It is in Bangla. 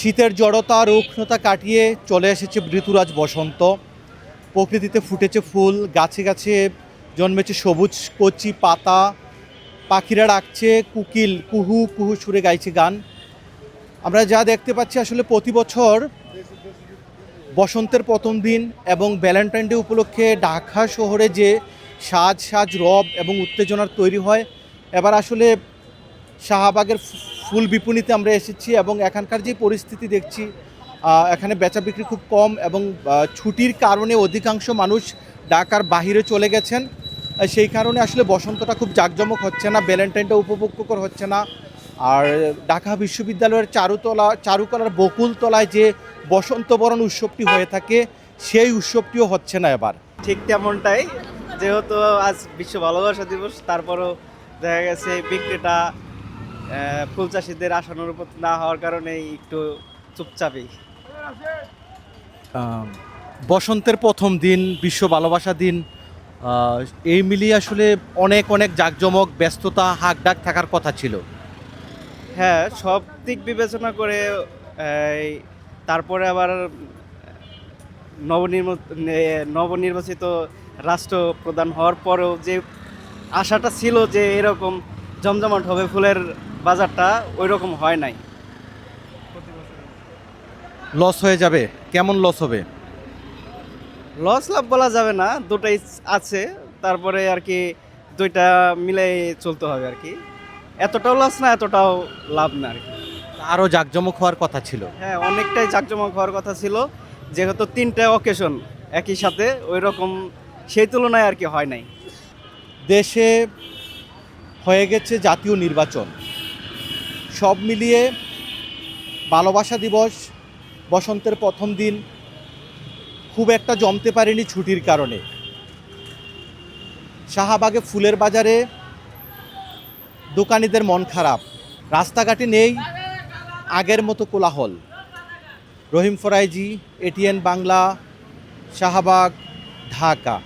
শীতের জড়তা আর উষ্ণতা কাটিয়ে চলে এসেছে ঋতুরাজ বসন্ত। প্রকৃতিতে ফুটেছে ফুল, গাছে গাছে জন্মেছে সবুজ কচি পাতা, পাখিরা ডাকছে, কুকিল কুহু কুহু সুরে গাইছে গান। আমরা যা দেখতে পাচ্ছি আসলে প্রতি বছর বসন্তের প্রথম দিন এবং ভ্যালেন্টাইন ডে উপলক্ষে ঢাকা শহরে যে সাজ সাজ রব এবং উত্তেজনার তৈরি হয়, এবার আসলে শাহবাগের ফুল বিপণিতে আমরা এসেছি এবং এখানকার যে পরিস্থিতি দেখছি, এখানে বেচা বিক্রি খুব কম এবং ছুটির কারণে অধিকাংশ মানুষ ঢাকার বাহিরে চলে গেছেন। সেই কারণে আসলে বসন্তটা খুব জাঁকজমক হচ্ছে না, ভ্যালেন্টাইনটা উপভোগ্যকর হচ্ছে না। আর ঢাকা বিশ্ববিদ্যালয়ের চারুকলার বকুলতলায় যে বসন্ত বরণ উৎসবটি হয়ে থাকে, সেই উৎসবটিও হচ্ছে না এবার। ঠিক তেমনটাই, যেহেতু আজ বিশ্ব ভালোবাসা দিবস, তারপরও দেখা গেছে বিক্রেতা ফুল চাষিদের আশানুরূপ না হওয়ার কারণে একটু চুপচাপই। বসন্তের প্রথম দিন, বিশ্ব ভালোবাসা দিন, এই মিলিয়ে আসলে অনেক অনেক জাঁকজমক, ব্যস্ততা, হাঁকডাক থাকার কথা ছিল। হ্যাঁ, সব দিক বিবেচনা করে তারপরে আবার নবনির্বাচিত রাষ্ট্রপ্রধান হওয়ার পরেও যে আশাটা ছিল যে এরকম জমজমাট হবে ফুলের বাজারটা, ওই রকম হয় নাই। লস হয়ে যাবে? কেমন লস হবে? লস লাভ বলা যাবে না, দুটাই আছে, তারপরে আর কি দুইটা মিলে চলতে হবে আর কি। এতটাও লস না, এতটাও লাভ না আর কি। আরও জাঁকজমক হওয়ার কথা ছিল। হ্যাঁ, অনেকটাই জাঁকজমক হওয়ার কথা ছিল, যেহেতু 3টা অকেশন একই সাথে, ওই রকম সেই তুলনায় আর কি হয় নাই। দেশে হয়ে গেছে জাতীয় নির্বাচন, সব মিলিয়ে ভালোবাসা দিবস, বসন্তের প্রথম দিন খুব একটা জমতে পারেনি ছুটির কারণে। শাহবাগে ফুলের বাজারে দোকানিদের মন খারাপ, রাস্তাঘাটে নেই আগের মতো কোলাহল। রহিম ফরাইজি, এটিএন বাংলা, শাহবাগ, ঢাকা।